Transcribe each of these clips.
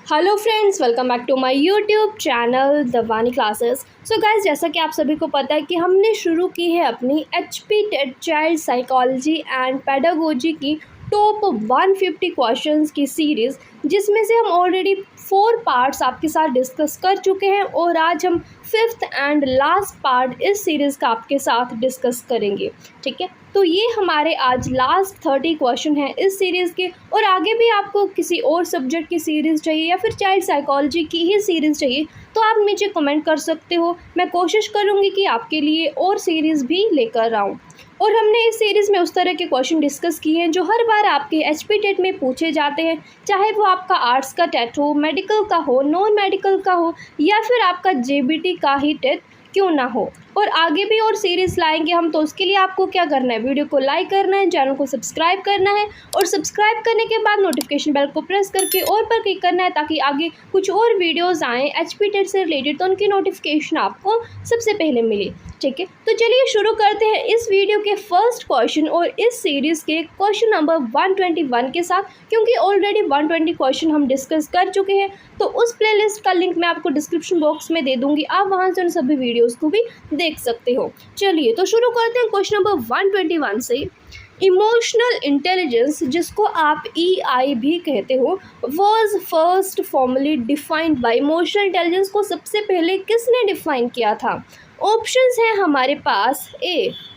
Hello friends, welcome back to my YouTube channel the Vani classes. So guys, जैसा कि आप सभी को पता है कि हमने शुरू की है अपनी HP TET child psychology and pedagogy की टॉप 150 क्वेश्चंस की सीरीज़, जिसमें से हम ऑलरेडी 4 पार्ट्स आपके साथ डिस्कस कर चुके हैं और आज हम 5th एंड लास्ट पार्ट इस सीरीज़ का आपके साथ डिस्कस करेंगे। ठीक है, तो ये हमारे आज लास्ट 30 क्वेश्चन हैं इस सीरीज़ के। और आगे भी आपको किसी और सब्जेक्ट की सीरीज़ चाहिए या फिर चाइल्ड साइकोलॉजी की ही सीरीज़ चाहिए तो आप नीचे कमेंट कर सकते हो। मैं कोशिश करूँगी कि आपके लिए और सीरीज़ भी लेकर आऊँ। और हमने इस सीरीज़ में उस तरह के क्वेश्चन डिस्कस किए हैं जो हर बार आपके HP टेट में पूछे जाते हैं, चाहे वो आपका आर्ट्स का टेट हो, मेडिकल का हो, नॉन मेडिकल का हो या फिर आपका JBT का ही टेट क्यों ना हो। और आगे भी और सीरीज़ लाएंगे हम, तो उसके लिए आपको क्या करना है, वीडियो को लाइक करना है, चैनल को सब्सक्राइब करना है और सब्सक्राइब करने के बाद नोटिफिकेशन बेल को प्रेस करके और पर क्लिक करना है ताकि आगे कुछ और वीडियोस आएँ HP टेट से रिलेटेड तो उनकी नोटिफिकेशन आपको सबसे पहले मिले। ठीक है, तो चलिए शुरू करते हैं इस वीडियो के फर्स्ट क्वेश्चन और इस सीरीज़ के क्वेश्चन नंबर 121 के साथ, क्योंकि ऑलरेडी 120 क्वेश्चन हम डिस्कस कर चुके हैं। तो उस प्लेलिस्ट का लिंक मैं आपको डिस्क्रिप्शन बॉक्स में दे दूंगी, आप वहां से उन सभी वीडियोस को भी देख सकते हो। चलिए तो शुरू करते हैं क्वेश्चन नंबर 121 से। इमोशनल इंटेलिजेंस, जिसको आप EI भी कहते हो, was first formally defined by. Emotional intelligence को सबसे पहले किसने डिफाइन किया था? ऑप्शंस हैं हमारे पास, A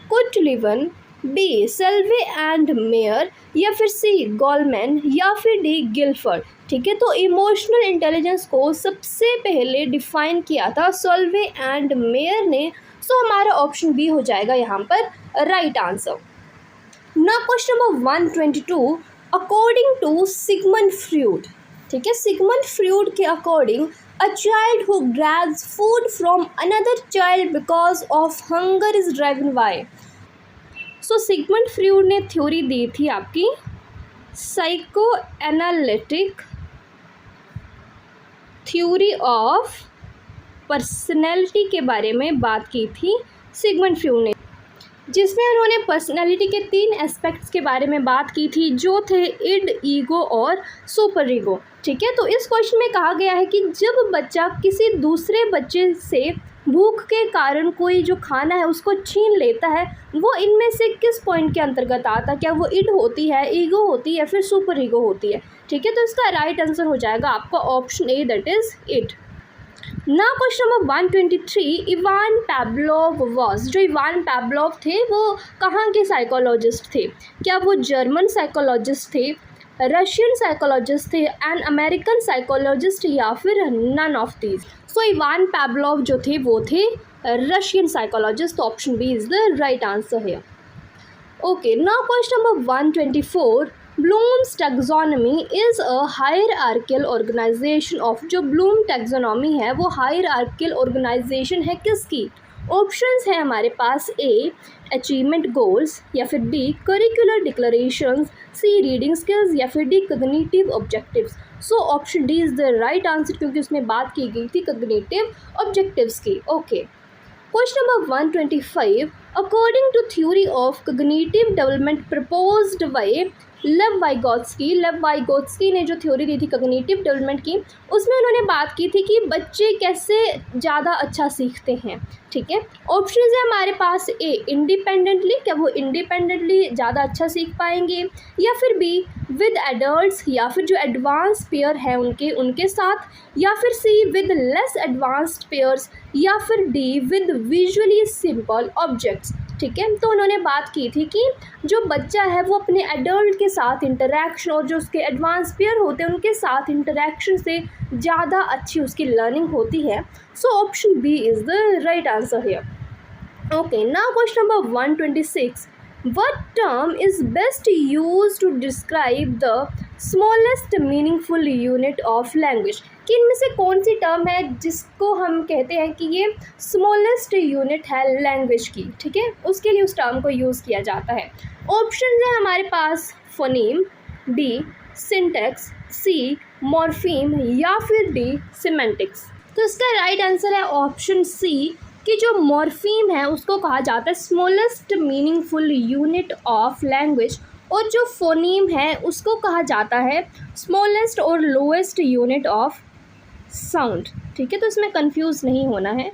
कुटलिवन, B सेल्वे एंड मेयर, या फिर C गोलमैन, या फिर D गिलफर्ड। ठीक है, तो इमोशनल इंटेलिजेंस को सबसे पहले डिफाइन किया था सेल्वे एंड मेयर ने। सो हमारा ऑप्शन B हो जाएगा यहाँ पर right answer. Now question number 122, according to Sigmund Freud. ठीक है, सिगमंड फ्रॉइड के according a child who grabs food from another child because of hunger is driven by। So Sigmund Freud ने theory दी थी आपकी psycho analytic theory of personality के बारे में बात की थी सिगमंड फ्रॉइड ने, जिसमें उन्होंने पर्सनैलिटी के 3 एस्पेक्ट्स के बारे में बात की थी, जो थे इड, ईगो और सुपर ईगो। ठीक है, तो इस क्वेश्चन में कहा गया है कि जब बच्चा किसी दूसरे बच्चे से भूख के कारण कोई जो खाना है उसको छीन लेता है, वो इनमें से किस पॉइंट के अंतर्गत आता है? क्या वो इड होती है, ईगो होती है या फिर सुपर ईगो होती है? ठीक है, तो इसका राइट आंसर हो जाएगा आपका option A, that is id. Now question number 123, Ivan Pavlov was. जो इवान पैवलोव थे वो कहाँ के साइकोलॉजिस्ट थे? क्या वो जर्मन साइकोलॉजिस्ट थे, रशियन साइकोलॉजिस्ट थे, एन अमेरिकन साइकोलॉजिस्ट, या फिर none of these? So Ivan Pavlov जो थे वो थे Russian psychologist. Option B is the right answer है। Okay, now question number 124, Bloom's taxonomy is a hierarchical organization of. जो ब्लूम टैक्सोनॉमी है वो हायरार्कियल ऑर्गेनाइजेशन है किसकी? ऑप्शंस हैं हमारे पास, A अचीवमेंट गोल्स, या फिर B curricular declarations, C reading skills, या फिर D cognitive objectives. So option D is the right answer, क्योंकि उसमें बात की गई थी कॉग्निटिव ऑब्जेक्टिव्स की। Okay, question number 125, according to theory of cognitive development proposed by Lev Vygotsky. Lev Vygotsky ने जो थ्योरी दी थी कॉग्निटिव डेवलपमेंट की, उसमें उन्होंने बात की थी कि बच्चे कैसे ज़्यादा अच्छा सीखते हैं। ठीक है, ऑप्शन है हमारे पास, A इंडिपेंडेंटली, क्या वो इंडिपेंडेंटली ज़्यादा अच्छा सीख पाएंगे, या फिर B विद एडल्ट्स, या फिर जो एडवांस पेयर है उनके साथ, या फिर C with less advanced pairs, या फिर D with visually simple objects. ठीक है, तो उन्होंने बात की थी कि जो बच्चा है वो अपने एडल्ट के साथ इंटरेक्शन और जो उसके एडवांस पेयर होते हैं उनके साथ इंटरेक्शन से ज़्यादा अच्छी उसकी लर्निंग होती है। So option B is the right answer here. Okay, now question number 126, what term is best used to describe the smallest meaningful unit of language? कि इनमें से कौन सी टर्म है जिसको हम कहते हैं कि ये स्मॉलेस्ट यूनिट है लैंग्वेज की? ठीक है, उसके लिए उस टर्म को यूज़ किया जाता है। ऑप्शन है हमारे पास, phoneme, B syntax, C morpheme, या फिर D सिमेंटिक्स। तो इसका राइट आंसर है ऑप्शन C कि जो मॉर्फीम है उसको कहा जाता है smallest meaningful unit of language, और जो फोनीम है उसको कहा जाता है स्मॉलेस्ट और लोएस्ट यूनिट ऑफ साउंड। ठीक है, तो इसमें कंफ्यूज नहीं होना है।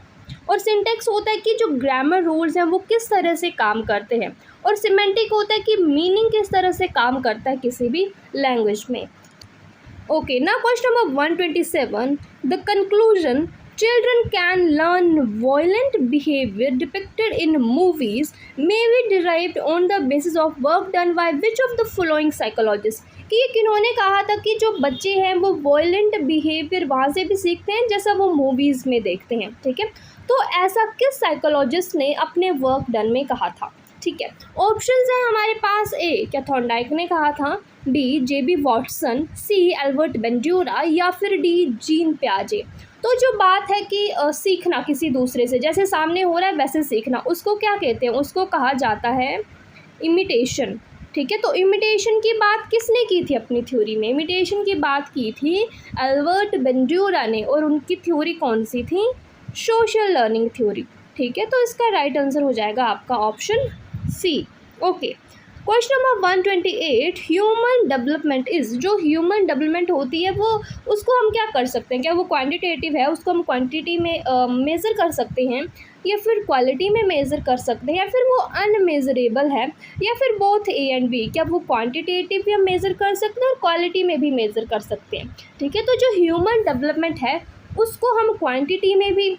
और सिंटेक्स होता है कि जो ग्रामर रूल्स हैं वो किस तरह से काम करते हैं, और सिमेंटिक होता है कि मीनिंग किस तरह से काम करता है किसी भी लैंग्वेज में। Okay, now question number 127, the conclusion, children can learn violent behavior depicted in movies may be derived on the basis of work done by which of the following psychologists। कि ये किन्होंने कहा था कि जो बच्चे हैं वो वायलेंट बिहेवियर वहाँ से भी सीखते हैं जैसा वो मूवीज़ में देखते हैं। ठीक है, तो ऐसा किस साइकोलॉजिस्ट ने अपने वर्क डन में कहा था। ठीक है, ऑप्शंस हैं हमारे पास, ए क्या थॉर्नडाइक ने कहा था, बी जेबी वॉटसन, सी एल्बर्ट बेंड्यूरा, या फिर डी जीन पियाजे। तो जो बात है कि सीखना किसी दूसरे से, जैसे सामने हो रहा है वैसे सीखना, उसको क्या कहते हैं, उसको कहा जाता है इमिटेशन। ठीक है, तो इमिटेशन की बात किसने की थी अपनी थ्योरी में, इमिटेशन की बात की थी एल्बर्ट बेंड्यूरा ने, और उनकी थ्योरी कौन सी थी, सोशल लर्निंग थ्योरी। ठीक है, तो इसका राइट आंसर हो जाएगा आपका option C. Okay, question number 128, human development is, जो ह्यूमन डेवलपमेंट होती है वो उसको हम क्या कर सकते हैं, क्या वो क्वांटिटेटिव है, उसको हम क्वांटिटी में मेज़र कर सकते हैं, या फिर क्वालिटी में मेज़र कर सकते हैं, या फिर वो अनमेज़रेबल है, या फिर बोथ ए एंड बी, क्या वो क्वांटिटेटिव भी हम मेज़र कर सकते हैं और क्वालिटी में भी मेज़र कर सकते हैं। ठीक है, तो जो ह्यूमन डेवलपमेंट है उसको हम क्वांटिटी में भी,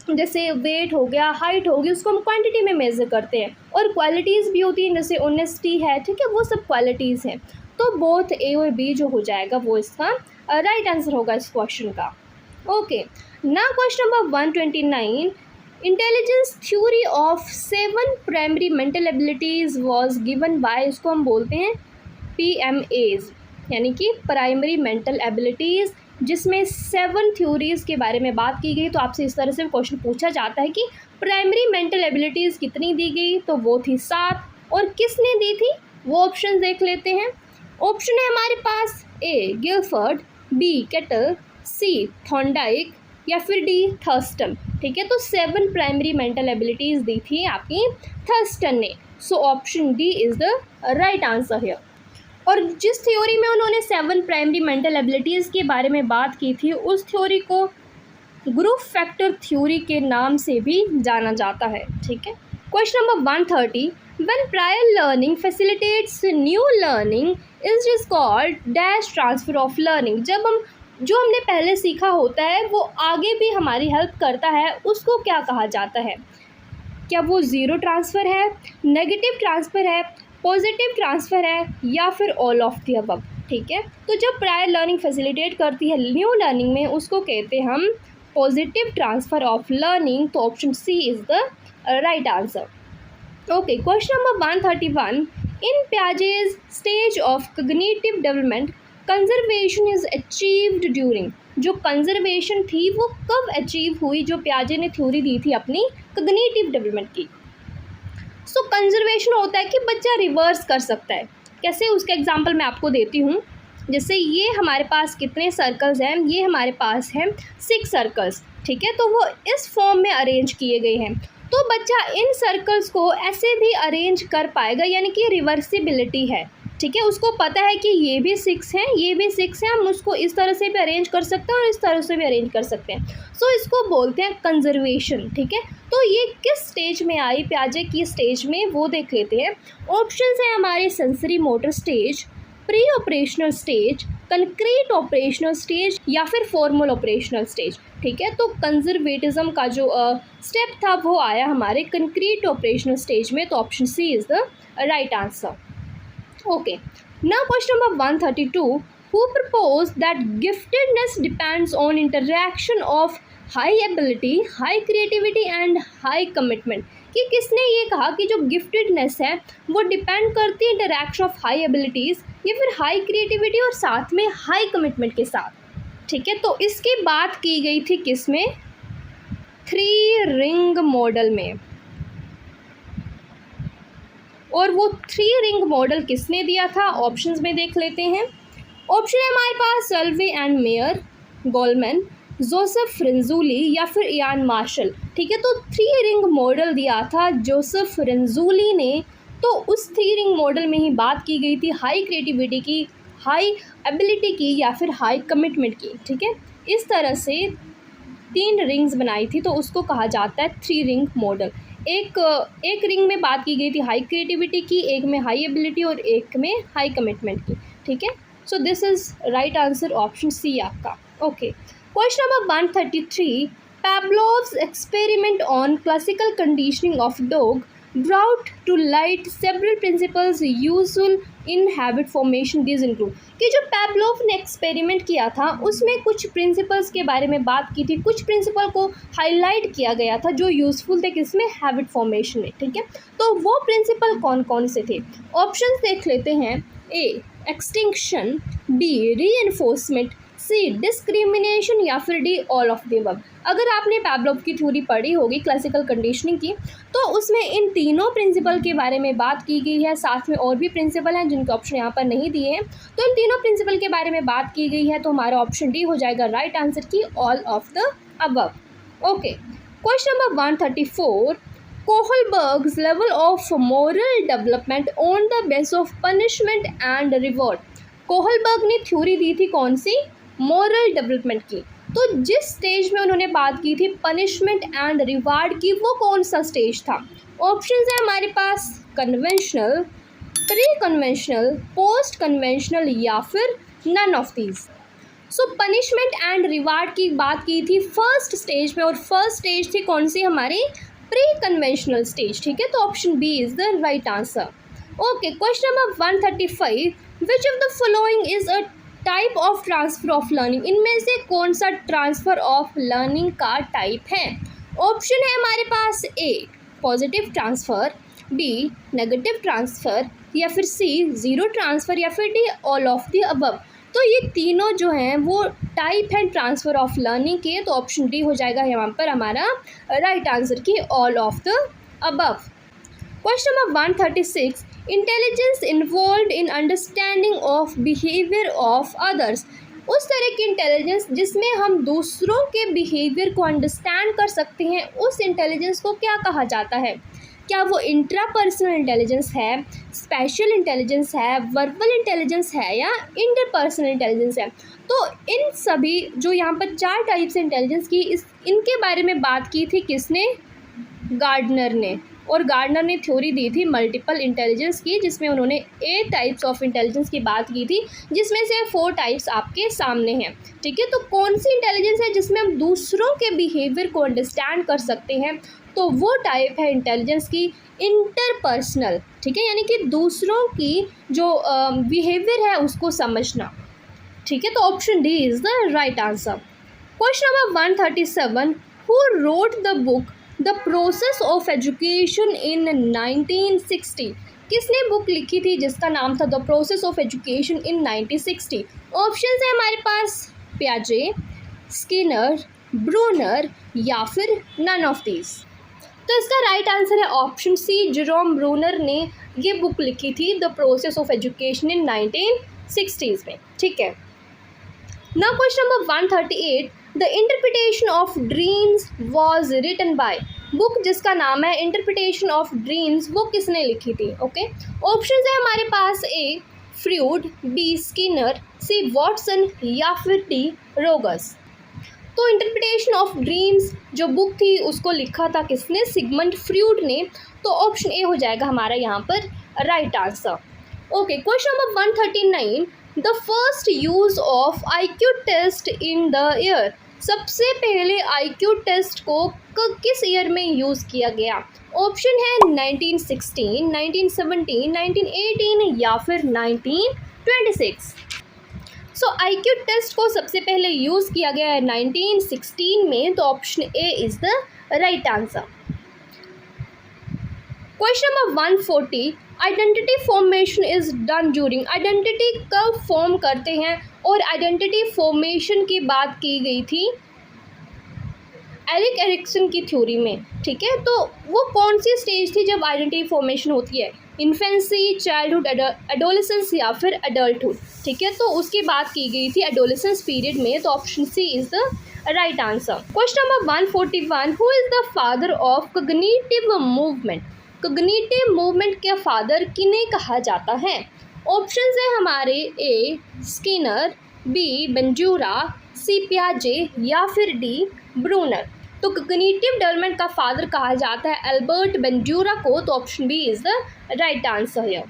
जैसे वेट हो गया, हाइट होगी, उसको हम क्वांटिटी में मेज़र करते हैं, और क्वालिटीज़ भी होती हैं जैसे ऑनेस्टी है। ठीक है, वो सब क्वालिटीज़ हैं। तो बोथ ए और बी जो हो जाएगा वो इसका राइट आंसर होगा इस क्वेश्चन का। Okay, now question number 129, intelligence theory of 7 primary mental abilities was given bye, इसको हम बोलते हैं PMAs, यानी कि प्राइमरी मेंटल एबिलिटीज़, जिसमें 7 थ्योरीज़ के बारे में बात की गई। तो आपसे इस तरह से क्वेश्चन पूछा जाता है कि प्राइमरी मेंटल एबिलिटीज़ कितनी दी गई, तो वो थी 7, और किसने दी थी वो ऑप्शन देख लेते हैं। ऑप्शन है हमारे पास, ए गिलफर्ड, बी केटल, सी थॉर्नडाइक, या फिर डी थर्स्टन। ठीक है, तो 7 प्राइमरी मेंटल एबिलिटीज़ दी थी आपकी थर्स्टन ने। So option D is the right answer here. और जिस थ्योरी में उन्होंने 7 प्राइमरी मेंटल एबिलिटीज़ के बारे में बात की थी उस थ्योरी को ग्रुप फैक्टर थ्योरी के नाम से भी जाना जाता है। ठीक है, question number 130, when prior learning facilitates new learning is is called dash transfer of learning. जब हम जो हमने पहले सीखा होता है वो आगे भी हमारी हेल्प करता है, उसको क्या कहा जाता है, क्या वो ज़ीरो ट्रांसफ़र है, नेगेटिव ट्रांसफ़र है, पॉजिटिव ट्रांसफ़र है, या फिर ऑल ऑफ द अबव। ठीक है, तो जब प्रायर लर्निंग फैसिलिटेट करती है न्यू लर्निंग में उसको कहते हैं हम पॉजिटिव ट्रांसफ़र ऑफ लर्निंग। तो option C is the right answer. Okay, question number 131, in Piaget's stage of cognitive development conservation is achieved during. जो कंजर्वेशन थी वो कब अचीव हुई, जो पियाजे ने थ्योरी दी थी अपनी कॉग्निटिव डेवलपमेंट की। सो कंजर्वेशन होता है कि बच्चा रिवर्स कर सकता है। कैसे, उसका एग्जांपल मैं आपको देती हूँ। जैसे ये हमारे पास कितने सर्कल्स हैं, ये हमारे पास हैं 6 सर्कल्स। ठीक है, तो वो इस फॉर्म में अरेंज किए गए हैं, तो बच्चा इन सर्कल्स को ऐसे भी अरेंज कर पाएगा, यानी कि रिवर्सिबिलिटी है। ठीक है, उसको पता है कि ये भी 6 हैं, ये भी 6 हैं, हम उसको इस तरह से भी अरेंज कर सकते हैं और इस तरह से भी अरेंज कर सकते हैं। सो इसको बोलते हैं कंजर्वेशन। ठीक है, तो ये किस स्टेज में आई, पियाजे की स्टेज में, वो देख लेते हैं। ऑप्शंस हैं हमारे sensory motor stage, pre operational stage, concrete operational stage, या फिर फॉर्मल ऑपरेशनल स्टेज। ठीक है, तो कंजर्वेटिज्म का जो स्टेप था वो आया हमारे कंक्रीट ऑपरेशनल स्टेज में। तो option C is the right answer. Okay, now question number 132, who proposed that giftedness depends on interaction of high ability, high creativity and high commitment। कि किसने ये कहा कि जो गिफ्टेडनेस है वो डिपेंड करती है इंटरैक्शन ऑफ हाई एबिलिटीज़ या फिर हाई क्रिएटिविटी और साथ में हाई कमिटमेंट के साथ। ठीक है, तो इसकी बात की गई थी किस में, 3 रिंग मॉडल में। और वो 3 रिंग मॉडल किसने दिया था, ऑप्शंस में देख लेते हैं। ऑप्शन है हमारे पास सल्वे एंड मेयर, गोलमैन, जोसेफ रेंजुली, या फिर इयान मार्शल। ठीक है, तो 3 रिंग मॉडल दिया था जोसेफ रेंजुली ने तो उस 3 रिंग मॉडल में ही बात की गई थी हाई क्रिएटिविटी की, हाई एबिलिटी की या फिर हाई कमिटमेंट की। ठीक है, इस तरह से 3 रिंग्स बनाई थी, तो उसको कहा जाता है 3 रिंग मॉडल। एक रिंग में बात की गई थी हाई क्रिएटिविटी की, एक में हाई एबिलिटी और एक में हाई कमिटमेंट की। ठीक है, so this is right answer option C आपका। Okay, question number 133, Pavlov's experiment on classical conditioning of dog brought to light several principles useful in habit formation. These include कि जो पैवलोव ने एक्सपेरिमेंट किया था उसमें कुछ प्रिंसिपल्स के बारे में बात की थी, कुछ प्रिंसिपल को हाईलाइट किया गया था जो यूज़फुल थे किसमें, हैबिट फॉर्मेशन में। ठीक है, तो वो प्रिंसिपल कौन कौन से थे, ऑप्शंस देख लेते हैं। ए एक्सटिंक्शन, बी रीइंफोर्समेंट, सी डिस्क्रिमिनेशन या फिर D all of the above. अगर आपने पैवलोव की थ्योरी पढ़ी होगी क्लासिकल कंडीशनिंग की, तो उसमें इन तीनों प्रिंसिपल के बारे में बात की गई है, साथ में और भी प्रिंसिपल हैं जिनके ऑप्शन यहाँ पर नहीं दिए हैं। तो इन तीनों प्रिंसिपल के बारे में बात की गई है, तो हमारा ऑप्शन डी हो जाएगा राइट आंसर की all of the above. Okay, question number 134, Kohlberg's level of moral development on the base of punishment and reward. Kohlberg ने थ्योरी दी थी कौन सी, मोरल डेवलपमेंट की। तो जिस स्टेज में उन्होंने बात की थी पनिशमेंट एंड रिवार्ड की, वो कौन सा स्टेज था, ऑप्शंस है हमारे पास conventional, pre conventional, post conventional या फिर none of these. So punishment and reward की बात की थी फर्स्ट स्टेज में, और फर्स्ट स्टेज थी कौन सी हमारी, प्री कन्वेंशनल स्टेज। ठीक है, तो option B is the right answer. Okay, question number 135, which of the following is a type of transfer of learning. इनमें से कौन सा ट्रांसफ़र ऑफ लर्निंग का टाइप है, ऑप्शन है हमारे पास A positive transfer, B negative transfer या फिर सी ज़ीरो ट्रांसफ़र या फिर D all of the above. तो ये तीनों जो हैं वो टाइप हैं ट्रांसफ़र ऑफ लर्निंग के, तो ऑप्शन डी हो जाएगा यहाँ पर हमारा राइट आंसर की all of the above. Question number 136, intelligence involve in understanding of behaviour of others. उस तरह की इंटेलिजेंस जिसमें हम दूसरों के बिहेवियर को अंडरस्टैंड कर सकते हैं, उस इंटेलिजेंस को क्या कहा जाता है, क्या वो इंट्रापर्सनल इंटेलिजेंस है, स्पेशल इंटेलिजेंस है, वर्बल इंटेलिजेंस है या इंटरपर्सनल इंटेलिजेंस है। तो इन सभी जो यहाँ पर 4 टाइप्स इंटेलिजेंस की इनके बारे में बात की थी किसने, गार्डनर ने। और गार्डनर ने थ्योरी दी थी मल्टीपल इंटेलिजेंस की, जिसमें उन्होंने 8 टाइप्स ऑफ इंटेलिजेंस की बात की थी, जिसमें से 4 टाइप्स आपके सामने हैं। ठीक है, तो कौन सी इंटेलिजेंस है जिसमें हम दूसरों के बिहेवियर को अंडरस्टैंड कर सकते हैं, तो वो टाइप है इंटेलिजेंस की इंटरपर्सनल। ठीक है, यानी कि दूसरों की जो बिहेवियर है उसको समझना। ठीक है, तो option D is the right answer. Question number 137, who wrote the book the process of education इन 1960। किसने बुक लिखी थी जिसका नाम था the process of education in 1960। Options है हमारे पास पियाजे, स्किनर, ब्रूनर या फिर नन ऑफ दीज। तो इसका राइट आंसर है ऑप्शन सी, जेरोम ब्रूनर ने ये बुक लिखी थी the process of education in 1960s में। ठीक है, now question number 138, the interpretation of dreams was written by. Book जिसका नाम है इंटरप्रिटेशन ऑफ ड्रीम्स, वो किसने लिखी थी। ओके, ऑप्शंस है हमारे पास ए फ्रूड, बी स्किनर, सी वॉटसन या फिर डी रोगस। तो इंटरप्रिटेशन ऑफ ड्रीम्स जो बुक थी उसको लिखा था किसने, सिगमंड फ्रूड ने। तो ऑप्शन ए हो जाएगा हमारा यहाँ पर right answer. Okay, question number 139, the first use of IQ test in the year. सबसे पहले IQ टेस्ट को किस ईयर में यूज़ किया गया, ऑप्शन है 1916, 1917, 1918 या फिर 1926। सो IQ टेस्ट को सबसे पहले यूज़ किया गया है 1916 में, तो option A is the right answer. Question number 140, identity formation is done during. Identity कब फॉर्म करते हैं, और आइडेंटिटी फॉर्मेशन की बात की गई थी एरिक एरिक्सन की थ्योरी में। ठीक है, तो वो कौन सी स्टेज थी जब आइडेंटिटी फॉर्मेशन होती है, इन्फेंसी, चाइल्डहुड, एडोलेसेंस या फिर एडल्टहुड। ठीक है, तो उसकी बात की गई थी एडोलेसेंस पीरियड में, तो option C is the right answer. Question number 141, who is the father of cognitive movement. Cognitive movement के फादर किन्हें कहा जाता है? ऑप्शंस है हमारे ए स्किनर, बी बेंजूरा, सी पियाजे या फिर डी ब्रूनर। तो कॉग्निटिव डेवलपमेंट का फादर कहा जाता है अल्बर्ट बेंजूरा को। तो option B is the right answer here.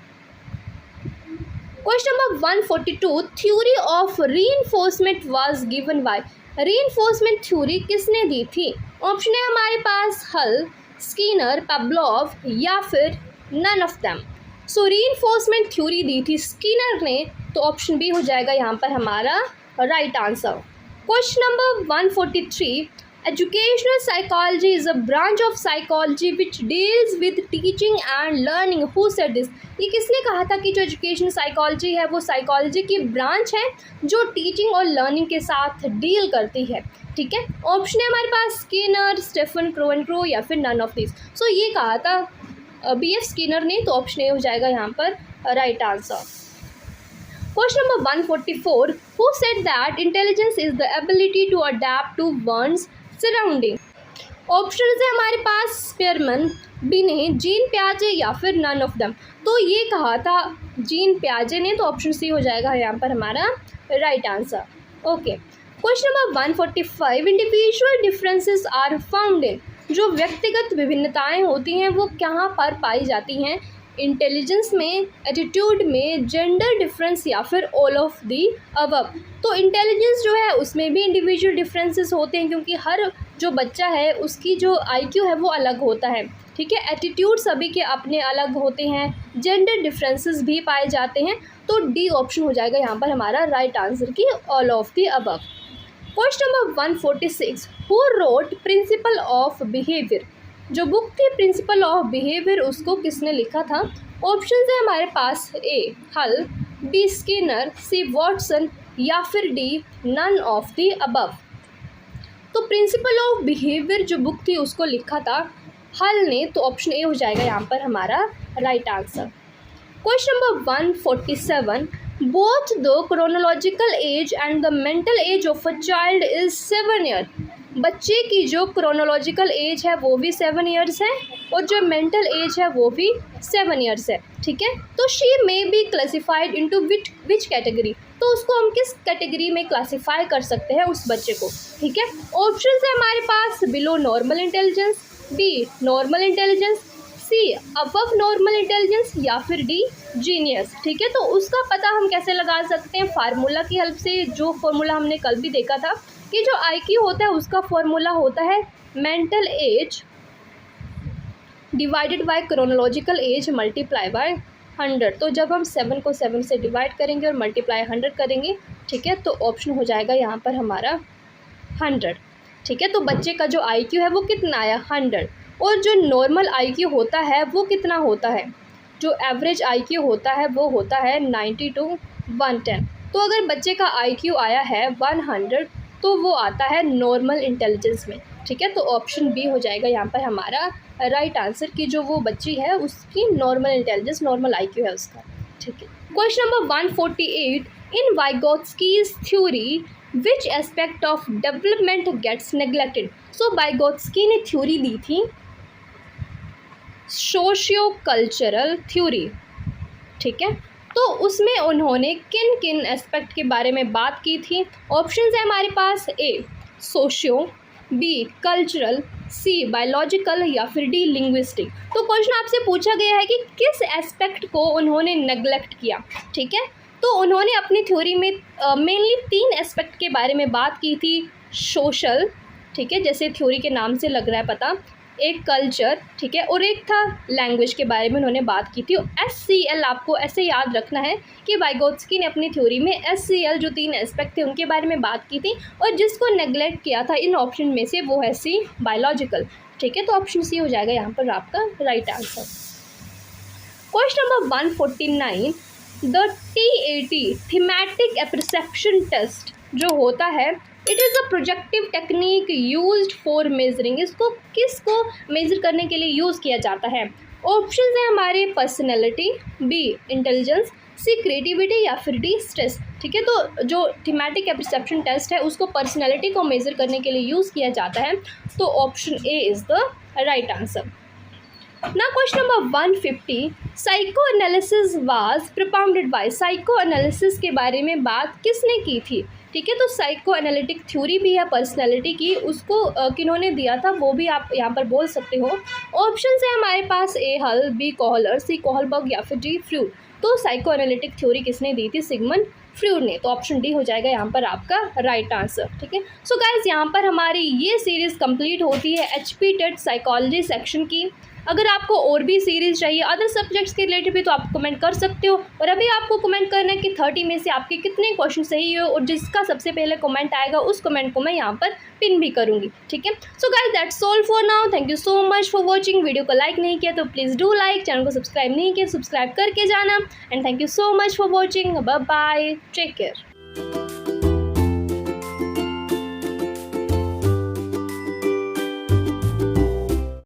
Question number 142, theory of reinforcement was given by. Reinforcement theory किसने दी थी? ऑप्शन है हमारे पास हल, स्किनर, पाब्लोव या फिर none of them. So reinforcement theory दी थी स्किनर ने। तो ऑप्शन बी हो जाएगा यहाँ पर हमारा right answer. Question number 143, educational psychology is a branch of psychology which deals with teaching and learning. Who said this? ये किसने कहा था कि जो एजुकेशनल साइकोलॉजी है वो साइकोलॉजी की ब्रांच है जो टीचिंग और लर्निंग के साथ डील करती है? ठीक है, ऑप्शन है हमारे पास स्किनर, स्टेफन क्रोवेनक्रो या फिर नन ऑफ दिस। सो ये कहा था B.F. स्किनर ने। तो ऑप्शन ए हो जाएगा यहाँ पर right answer. Question number 144, who said that intelligence is the ability to adept to one's surrounding? Option है हमारे पास स्पेयरमैन, बिने, जीन पियाजे या फिर नन ऑफ देम। तो ये कहा था जीन पियाजे ने। तो ऑप्शन सी हो जाएगा यहाँ पर हमारा right answer. Okay, question number 145, individual differences are found in. जो व्यक्तिगत विभिन्नताएं होती हैं वो कहाँ पर पाई जाती हैं? इंटेलिजेंस में, एटीट्यूड में, जेंडर डिफरेंस या फिर ऑल ऑफ दी अबव। तो इंटेलिजेंस जो है उसमें भी इंडिविजुअल डिफरेंसेस होते हैं क्योंकि हर जो बच्चा है उसकी जो IQ है वो अलग होता है। ठीक है, एटीट्यूड सभी के अपने अलग होते हैं, जेंडर डिफरेंसेस भी पाए जाते हैं। तो डी ऑप्शन हो जाएगा यहाँ पर हमारा राइट आंसर की all of the above. Question number 146, who wrote principal of behaviour? जो बुक थी प्रिंसिपल ऑफ बिहेवियर उसको किसने लिखा था? ऑप्शन है हमारे पास ए हल, बी स्किनर, सी वॉटसन या फिर D none of the above. तो प्रिंसिपल ऑफ बिहेवियर जो बुक थी उसको लिखा था हल ने। तो ऑप्शन ए हो जाएगा यहाँ पर हमारा right answer. Question number 147, both the chronological age and the mental as of a child is 7 year. बच्चे की जो क्रोनोलॉजिकल एज है वो भी 7 ईयर्स है और जो मेंटल एज है वो भी 7 ईयर्स है। ठीक है, तो she may be classified into which category? तो उसको हम किस कैटेगरी में क्लासीफाई कर सकते हैं उस बच्चे को? ठीक है, ऑप्शन है हमारे पास below normal intelligence, B normal intelligence, C above normal intelligence या फिर डी जीनियस। ठीक है, तो उसका पता हम कैसे लगा सकते हैं? फार्मूला की हेल्प से। जो फार्मूला हमने कल भी देखा था कि जो IQ होता है उसका फॉर्मूला होता है mental as divided by chronological S multiply by 100। तो जब हम 7 को 7 से डिवाइड करेंगे और मल्टीप्लाई 100 करेंगे, ठीक है, तो ऑप्शन हो जाएगा यहाँ पर हमारा 100। ठीक है, तो बच्चे का जो IQ है वो कितना आया? 100। और जो नॉर्मल IQ होता है वो कितना होता है? जो एवरेज IQ होता है वो होता है 90 to 110। तो अगर बच्चे का IQ आया है 100 तो वो आता है नॉर्मल इंटेलिजेंस में। ठीक है, तो ऑप्शन बी हो जाएगा यहाँ पर हमारा राइट आंसर कि जो वो बच्ची है उसकी नॉर्मल इंटेलिजेंस, नॉर्मल IQ है उसका। ठीक है, question number 148, in Vygotsky's theory which aspect of development gets neglected? So Vygotsky ने थ्योरी दी थी सोशियो कल्चरल थ्योरी। ठीक है, तो उसमें उन्होंने किन किन एस्पेक्ट के बारे में बात की थी? ऑप्शंस है हमारे पास ए सोशियो, बी कल्चरल, सी बायोलॉजिकल या फिर डी लिंग्विस्टिक। तो क्वेश्चन आपसे पूछा गया है कि किस एस्पेक्ट को उन्होंने नेग्लेक्ट किया। ठीक है, तो उन्होंने अपनी थ्योरी में मेनली 3 एस्पेक्ट के बारे में बात की थी। सोशल, ठीक है, जैसे थ्योरी के नाम से लग रहा है पता, एक कल्चर, ठीक है, और एक था लैंग्वेज के बारे में उन्होंने बात की थी। SCL आपको ऐसे याद रखना है कि वाइगोत्स्की ने अपनी थ्योरी में SCL जो 3 एस्पेक्ट थे उनके बारे में बात की थी और जिसको नेग्लेक्ट किया था इन ऑप्शन में से वो है सी बायोलॉजिकल। ठीक है, तो ऑप्शन सी हो जाएगा यहाँ पर आपका right answer. Question number 149, the TAT thematic apperception test जो होता है it is a projective technique used for measuring. इसको किसको मेजर करने के लिए यूज़ किया जाता है? ऑप्शंस हैं हमारे पर्सनैलिटी, बी इंटेलिजेंस, सी क्रिएटिविटी या फिर डी स्ट्रेस। ठीक है, तो जो थीमेटिक एप्रिसेप्शन टेस्ट है उसको पर्सनैलिटी को मेजर करने के लिए यूज़ किया जाता है। तो option A is the right answer. ना question number 150, psycho analysis was propounded by, psycho analysis के बारे में बात किसने की थी? ठीक है, तो साइको एनालिटिक थ्योरी भी है पर्सनैलिटी की, उसको किन्होंने दिया था वो भी आप यहाँ पर बोल सकते हो। ऑप्शन है हमारे पास ए हल, बी कोहलर, सी कोहलबर्ग या फिर डी फ्रूड। तो साइको एनालिटिक थ्योरी किसने दी थी? सिगमंड फ्रूड ने। तो ऑप्शन डी हो जाएगा यहाँ पर आपका राइट आंसर। ठीक है, सो गाइज यहाँ पर हमारी ये सीरीज़ कंप्लीट होती है HP टेट साइकोलॉजी सेक्शन की। अगर आपको और भी सीरीज़ चाहिए अदर सब्जेक्ट्स के रिलेटेड भी तो आप कमेंट कर सकते हो। और अभी आपको कमेंट करना है कि 30 में से आपके कितने क्वेश्चन सही हो, और जिसका सबसे पहले कमेंट आएगा उस कमेंट को मैं यहाँ पर पिन भी करूँगी। ठीक है, so guys that's all for now. Thank you so much for watching. Video को लाइक नहीं किया तो प्लीज़ डू लाइक, चैनल को सब्सक्राइब नहीं किया सब्सक्राइब करके जाना। And thank you so much for watching. Bye bye, take care.